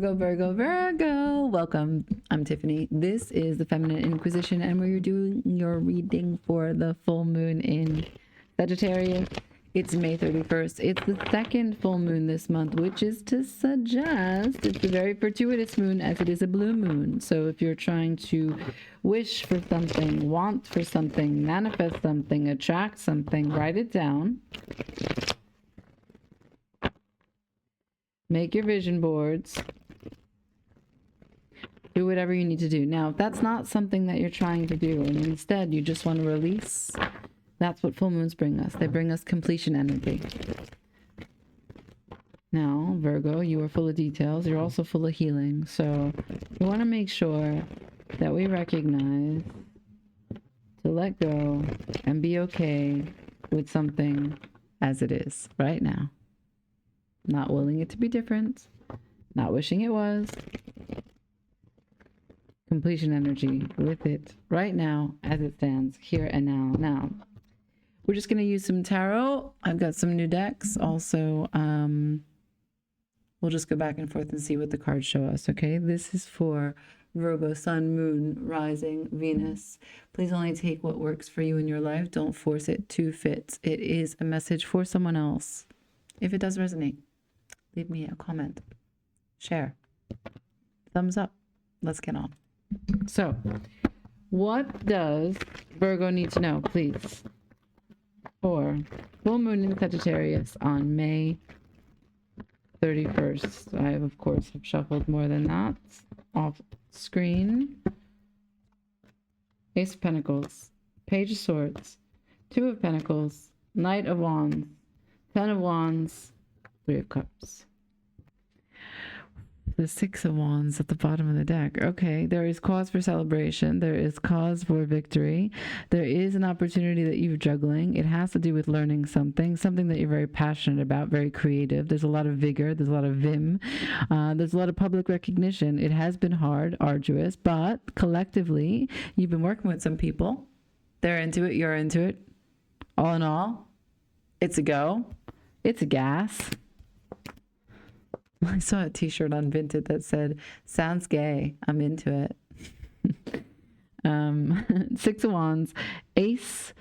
Virgo, Virgo, Virgo. Welcome. I'm Tiffany. This is the Feminine Inquisition, and we're doing your reading for the full moon in Sagittarius. It's May 31st. It's the second full moon this month, which is to suggest it's a very fortuitous moon as it is a blue moon. So if you're trying to wish for something, want for something, manifest something, attract something, write it down. Make your vision boards. Do whatever you need to do. Now, if that's not something that you're trying to do, and instead you just want to release, that's what full moons bring us. They bring us completion energy. Now, Virgo, you are full of details. You're also full of healing. So we want to make sure that we recognize to let go and be okay with something as it is right now. Not willing it to be different, not wishing it was. Completion energy with it right now as it stands here and now. Now, we're just going to use some tarot. I've got some new decks. Also, we'll just go back and forth and see what the cards show us, okay? This is for Virgo, Sun, Moon, Rising, Venus. Please only take what works for you in your life. Don't force it to fit. It is a message for someone else. If it does resonate, leave me a comment, share, thumbs up. Let's get on. So, what does Virgo need to know, please? For full moon in Sagittarius on May 31st. I, of course, have shuffled more than that. Off screen. Ace of Pentacles, Page of Swords, Two of Pentacles, Knight of Wands, Ten of Wands, Three of Cups. The Six of Wands at the bottom of the deck. Okay, there is cause for celebration. There is cause for victory. There is an opportunity that you're juggling. It has to do with learning something that you're very passionate about, very creative. There's a lot of vigor. There's a lot of vim. There's a lot of public recognition. It has been hard, arduous, but collectively, you've been working with some people. They're into it. You're into it. All in all, it's a go. It's a gas. I saw a t-shirt on Vinted that said, sounds gay, I'm into it. Six of Wands, Six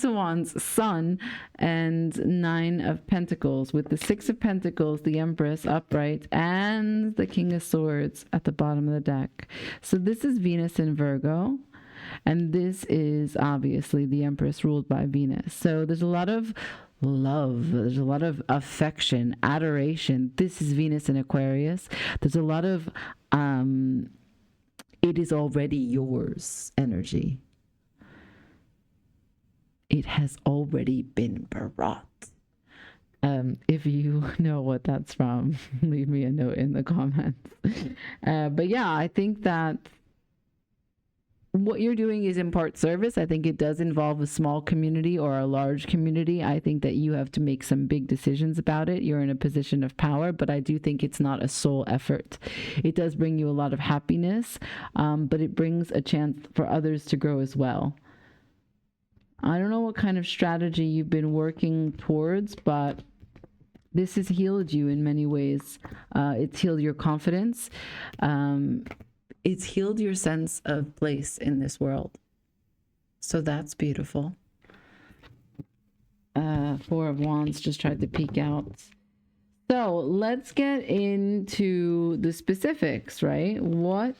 of Wands, Sun, and Nine of Pentacles, with the Six of Pentacles, the Empress upright, and the King of Swords at the bottom of the deck. So this is Venus in Virgo. And this is obviously the Empress ruled by Venus. So there's a lot of love. There's a lot of affection, adoration. This is Venus in Aquarius. There's a lot of it is already yours energy. It has already been brought. If you know what that's from, leave me a note in the comments. But yeah, I think that what you're doing is in part service. I think it does involve a small community or a large community. I think that you have to make some big decisions about it. You're in a position of power, but I do think it's not a sole effort. It does bring you a lot of happiness, but it brings a chance for others to grow as well. I don't know what kind of strategy you've been working towards, but this has healed you in many ways. It's healed your confidence. It's healed your sense of place in this world. So that's beautiful. Four of Wands just tried to peek out. So let's get into the specifics, right? What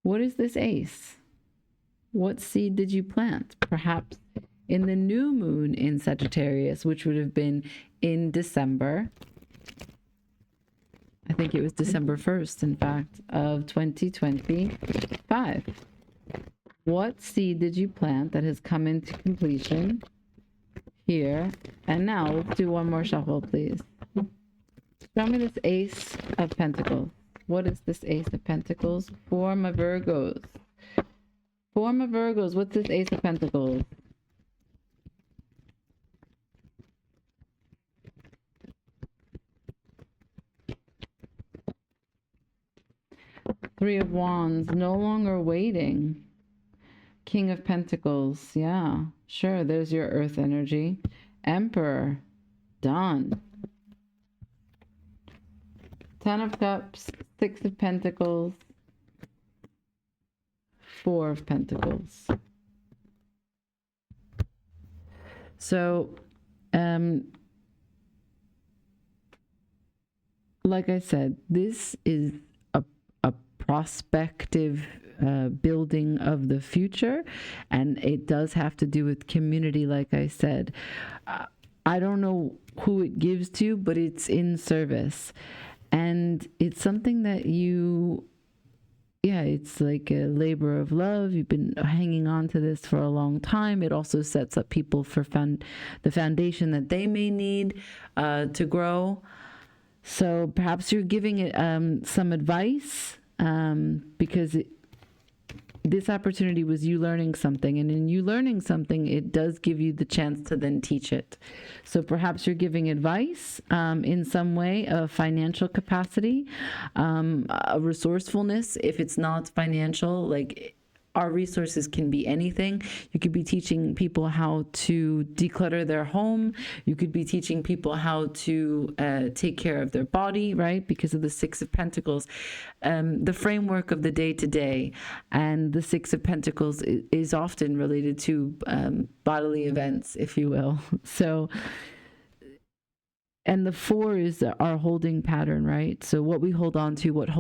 is this ace? What seed did you plant? Perhaps in the new moon in Sagittarius, which would have been in December. I think it was December 1st, in fact, of 2025. What seed did you plant that has come into completion here and now? Let's do one more shuffle, please. Show me this Ace of Pentacles. What is this Ace of Pentacles? For my Virgos. For my Virgos, what's this Ace of Pentacles? Three of Wands, no longer waiting. King of Pentacles, yeah, sure, there's your earth energy. Emperor, done. Ten of Cups, Six of Pentacles, Four of Pentacles. So, like I said, this is a prospective building of the future, and it does have to do with community, like I said. I don't know who it gives to, but it's in service. And it's something that it's like a labor of love. You've been hanging on to this for a long time. It also sets up people for the foundation that they may need to grow. So perhaps you're giving it some advice because this opportunity was you learning something. And in you learning something, it does give you the chance to then teach it. So perhaps you're giving advice in some way, a financial capacity, a resourcefulness. If it's not financial, like our resources can be anything. You could be teaching people how to declutter their home. You could be teaching people how to take care of their body, right? Because of the Six of Pentacles. The framework of the day-to-day, and the Six of Pentacles is often related to bodily events, if you will. So, and the Four is our holding pattern, right? So what we hold on to, what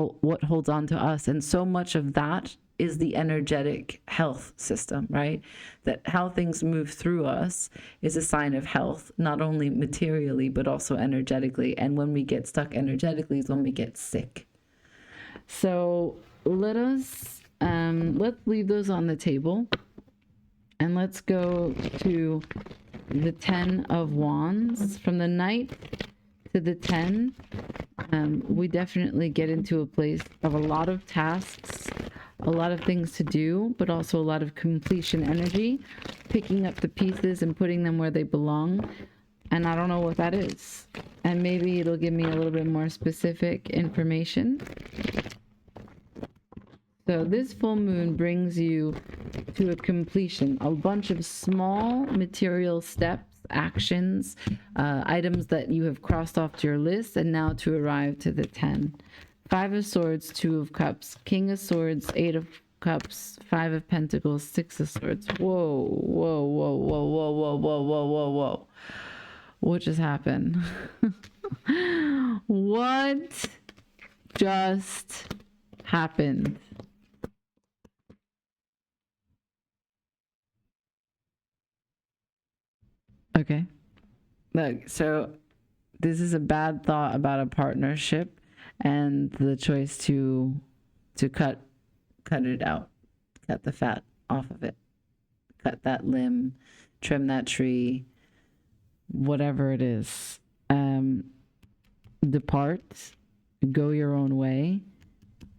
holds on to us. And so much of that is the energetic health system, right? That how things move through us is a sign of health, not only materially, but also energetically. And when we get stuck energetically is when we get sick. So let's leave those on the table, and let's go to the Ten of Wands. From the Knight to the 10, we definitely get into a place of a lot of tasks, a lot of things to do, but also a lot of completion energy, picking up the pieces and putting them where they belong. And I don't know what that is. And maybe it'll give me a little bit more specific information. So this full moon brings you to a completion, a bunch of small material steps, actions, items that you have crossed off your list, and now to arrive to the 10. Five of Swords, Two of Cups, King of Swords, Eight of Cups, Five of Pentacles, Six of Swords. Whoa, whoa, whoa, whoa, whoa, whoa, whoa, whoa, whoa, whoa. What just happened? What just happened? Okay. Look, so this is a bad thought about a partnership and the choice to cut it out, cut the fat off of it, cut that limb, trim that tree, whatever it is. Depart, go your own way,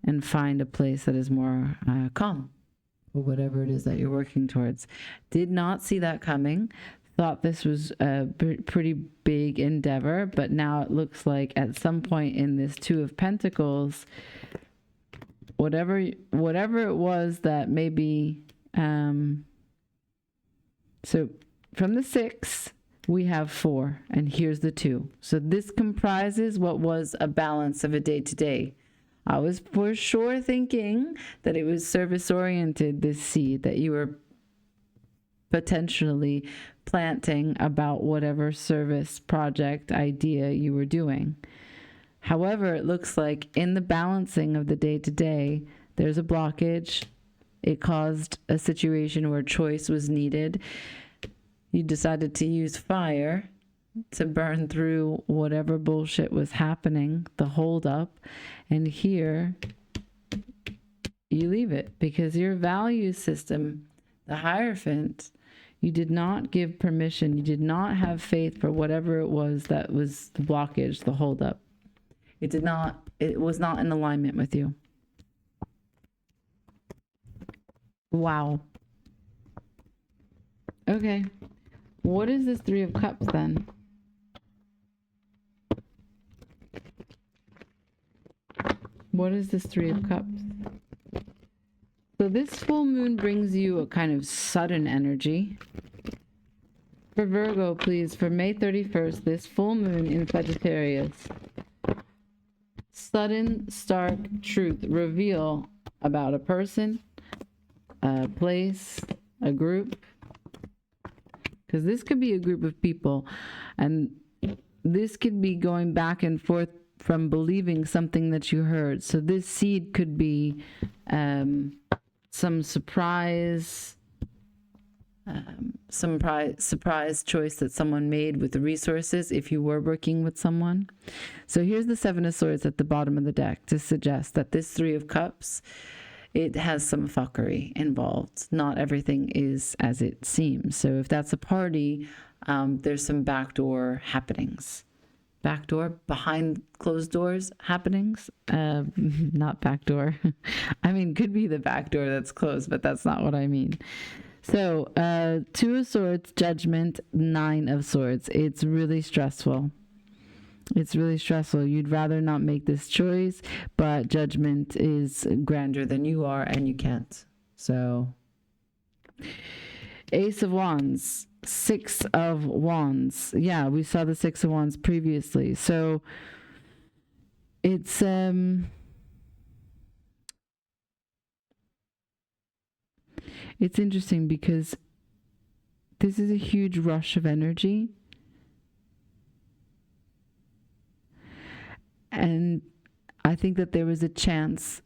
and find a place that is more calm, or whatever it is that you're working towards. Did not see that coming. Thought this was a pretty big endeavor, but now it looks like at some point in this Two of Pentacles, whatever it was that maybe, so from the 6, we have 4, and here's the 2. So this comprises what was a balance of a day-to-day. I was for sure thinking that it was service-oriented, this seed that you were potentially planting about whatever service project idea you were doing. However, it looks like in the balancing of the day-to-day, there's a blockage. It caused a situation where choice was needed. You decided to use fire to burn through whatever bullshit was happening, the holdup, and here you leave it because your value system, the Hierophant, you did not give permission. You did not have faith for whatever it was that was the blockage, the holdup. It was not in alignment with you. Wow. Okay. What is this Three of Cups then? What is this Three of Cups? So this full moon brings you a kind of sudden energy. For Virgo, please, for May 31st, this full moon in Sagittarius. sudden, stark truth reveal about a person, a place, a group. Because this could be a group of people, and this could be going back and forth from believing something that you heard. So this seed could be some surprise choice that someone made with the resources if you were working with someone. So here's the Seven of Swords at the bottom of the deck to suggest that this Three of Cups, it has some fuckery involved. Not everything is as it seems. So if that's a party, there's some backdoor happenings. Backdoor, behind closed doors happenings. Not backdoor. I mean, could be the back door that's closed, but that's not what I mean. So, Two of Swords, Judgment, Nine of Swords. It's really stressful. It's really stressful. You'd rather not make this choice, but judgment is grander than you are, and you can't. So, Ace of Wands, Six of Wands. Yeah, we saw the Six of Wands previously. So, it's interesting because this is a huge rush of energy. And I think that there's a chance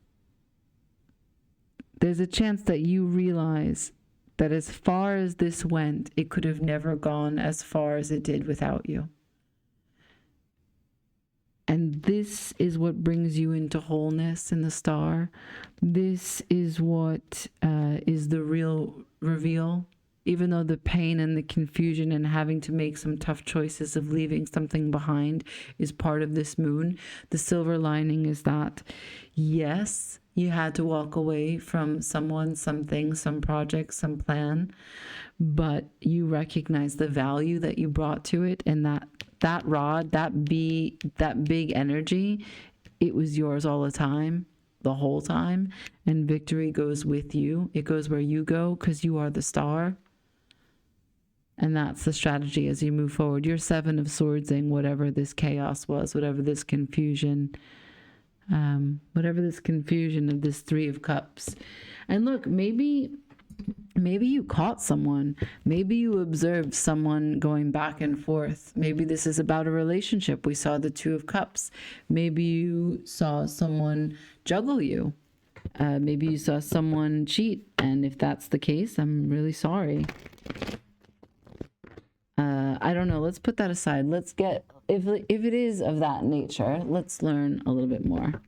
that you realize that as far as this went, it could have never gone as far as it did without you. And this is what brings you into wholeness in the star. This is what is the real reveal. Even though the pain and the confusion and having to make some tough choices of leaving something behind is part of this moon, the silver lining is that, yes, you had to walk away from someone, something, some project, some plan, but you recognize the value that you brought to it, and that rod, that big energy, it was yours all the time, the whole time, and victory goes with you. It goes where you go because you are the star. And that's the strategy as you move forward. You're Seven of Swordsing whatever this chaos was, whatever this confusion of this Three of Cups. And look, maybe you caught someone. Maybe you observed someone going back and forth. Maybe this is about a relationship. We saw the Two of Cups. Maybe you saw someone juggle you. Maybe you saw someone cheat. And if that's the case, I'm really sorry. I don't know. Let's put that aside. Let's get, if it is of that nature, let's learn a little bit more.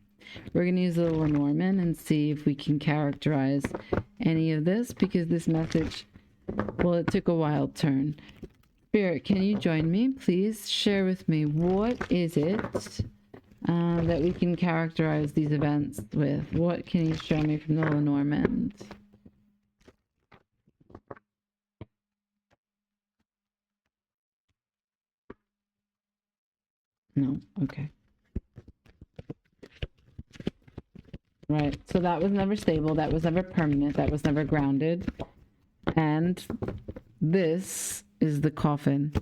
We're going to use a little Lenormand and see if we can characterize any of this, because this message, well, it took a wild turn. Spirit, can you join me? Please share with me, what is it that we can characterize these events with? What can you show me from the Lenormand? No, okay. Right, so that was never stable, that was never permanent, that was never grounded. And this is the coffin.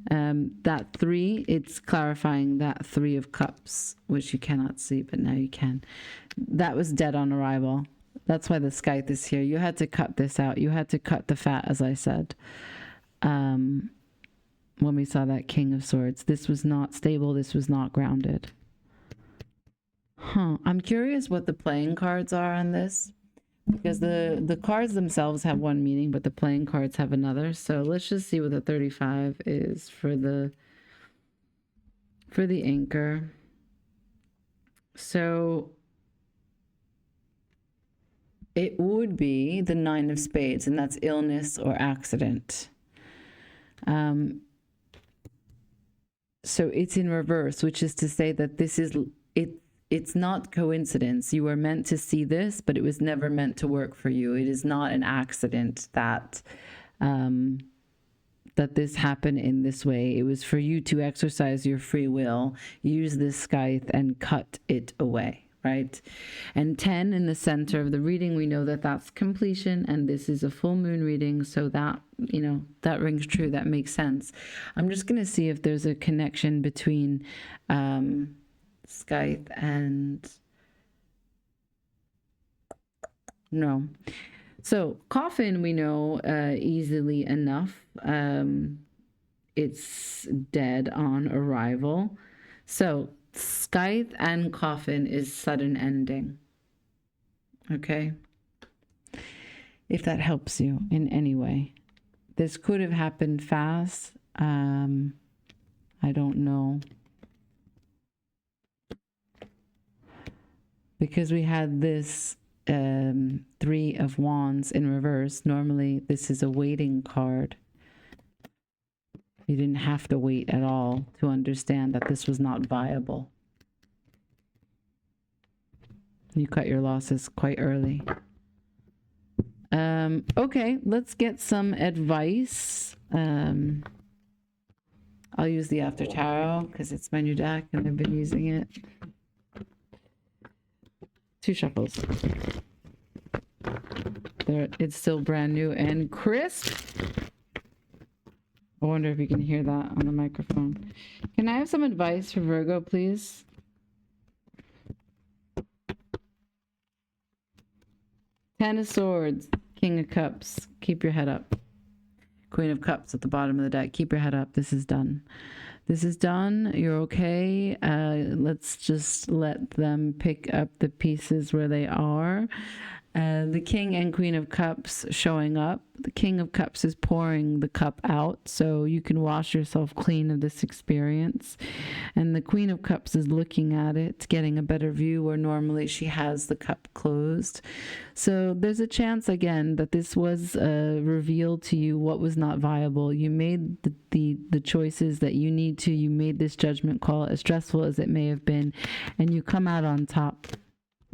That three, it's clarifying that Three of Cups, which you cannot see, but now you can. That was dead on arrival. That's why the scythe is here. You had to cut this out. You had to cut the fat, as I said. When we saw that King of Swords, this was not stable. This was not grounded. I'm curious what the playing cards are on this, because the cards themselves have one meaning, but the playing cards have another. So let's just see what the 35 is for the anchor. So it would be the Nine of Spades, and that's illness or accident. So it's in reverse, which is to say that this is it's not coincidence. You were meant to see this, but it was never meant to work for you. It is not an accident that this happened in this way. It was for you to exercise your free will, use this scythe and cut it away, right? And 10 in the center of the reading, we know that that's completion, and this is a full moon reading, so that, you know, that rings true. That makes sense. I'm just going to see if there's a connection between Scythe and no. So coffin, we know easily enough. It's dead on arrival. So scythe and coffin is sudden ending. Okay. If that helps you in any way. This could have happened fast. I don't know. Because we had this Three of Wands in reverse. Normally, this is a waiting card. You didn't have to wait at all to understand that this was not viable. You cut your losses quite early. Okay, let's get some advice. I'll use the After Tarot because it's my new deck and I've been using it. 2 shuffles. There, it's still brand new and crisp. I wonder if you can hear that on the microphone. Can I have some advice for Virgo, please? Ten of Swords, King of Cups. Keep your head up. Queen of Cups at the bottom of the deck. Keep your head up. This is done. This is done. You're okay. Let's just let them pick up the pieces where they are. The King and Queen of Cups showing up. The King of Cups is pouring the cup out, so you can wash yourself clean of this experience. And the Queen of Cups is looking at it, getting a better view where normally she has the cup closed. So there's a chance, again, that this was revealed to you what was not viable. You made the choices that you need to. You made this judgment call, as stressful as it may have been, and you come out on top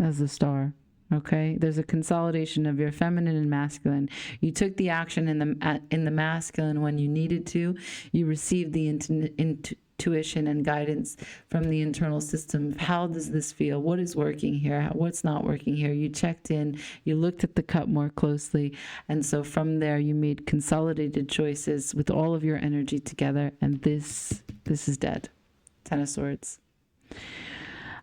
as the star. Okay, there's a consolidation of your feminine and masculine. You took the action in the masculine when you needed to. You received the intuition and guidance from the internal system. How does this feel? What is working here? What's not working here? You checked in. You looked at the cup more closely, and so from there you made consolidated choices with all of your energy together. And this is dead. 10 of Swords.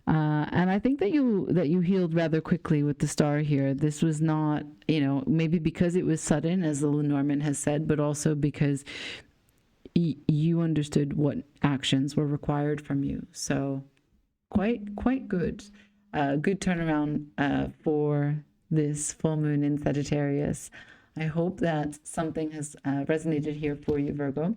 And I think that you healed rather quickly with the star here. This was not, maybe because it was sudden, as the Lenormand has said, but also because you understood what actions were required from you. So quite good. Good turnaround for this full moon in Sagittarius. I hope that something has resonated here for you, Virgo.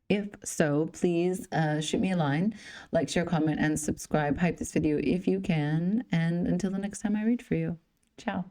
If so, please shoot me a line, like, share, comment, and subscribe. Hype this video if you can. And until the next time I read for you. Ciao.